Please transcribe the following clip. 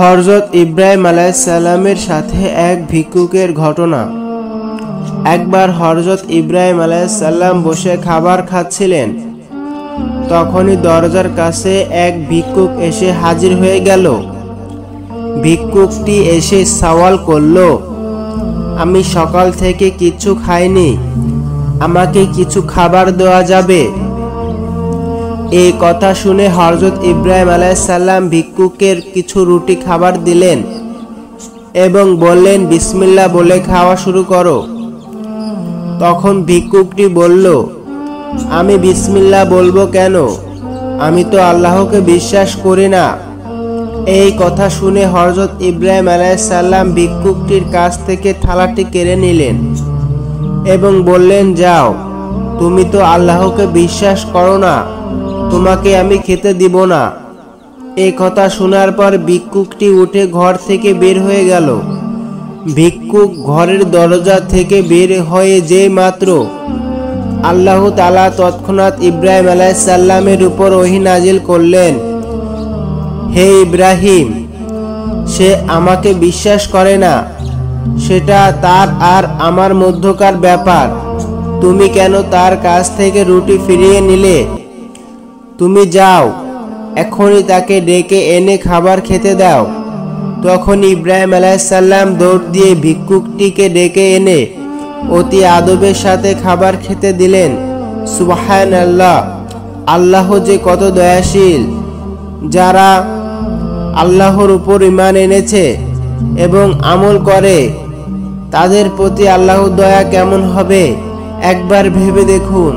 হযরত ইব্রাহিম আলাইহিস সালামের সাথে এক ভিক্ষুকের ঘটনা। একবার হযরত ইব্রাহিম আলাইহিস সালাম বসে খাবার খাচ্ছিলেন। তখনই দরজার কাছে এক ভিক্ষুক এসে হাজির হয়ে গেল। ভিক্ষুকটি এসে সওয়াল করল, আমি সকাল থেকে কিছু খাইনি, আমাকে কিছু খাবার দেওয়া যাবে? এই কথা শুনে হযরত ইব্রাহিম আলাইহিস সালাম ভিক্ষুকের কিছু রুটি খাবার দিলেন এবং বললেন, বিসমিল্লাহ বলে খাওয়া শুরু করো। তখন ভিক্ষুকটি বলল, আমি বিসমিল্লাহ বলবো কেন? আমি তো আল্লাহকে বিশ্বাস করি না। এই কথা শুনে হযরত ইব্রাহিম আলাইহিস সালাম ভিক্ষুকটির কাছ থেকে থালাটি কেড়ে নিলেন এবং বললেন, যাও, তুমি তো আল্লাহকে বিশ্বাস করো না, তোমাকে আমি খেতে দিব না। এই কথা শোনার পর ভিক্ষুকটি উঠে ঘর থেকে বের হয়ে গেল। ভিক্ষুক ঘরের দরজা থেকে বের হয়ে যেই মাত্র আল্লাহ তাআলা তৎক্ষণাৎ ইব্রাহিম আলাইহিস সালামের উপর ওহী নাজিল করলেন, হে ইব্রাহিম, সে আমাকে বিশ্বাস করে না, সেটা তার আর আমার মধ্যকার ব্যাপার। তুমি কেন তার কাছ থেকে রুটি ফিরিয়ে নিলে? তুমি যাও, এখনই তাকে ডেকে এনে খাবার খেতে দাও। তখন ইব্রাহিম আলাইহিস সালাম দৌড় দিয়ে ভিক্ষুকটিকে ডেকে এনে অতি আদবের সাথে খাবার খেতে দিলেন। সুবহানাল্লাহ, আল্লাহ যে কত দয়াশীল! যারা আল্লাহর উপর ঈমান এনেছে এবং আমল করে, তাদের প্রতি আল্লাহর দয়া কেমন হবে একবার ভেবে দেখুন।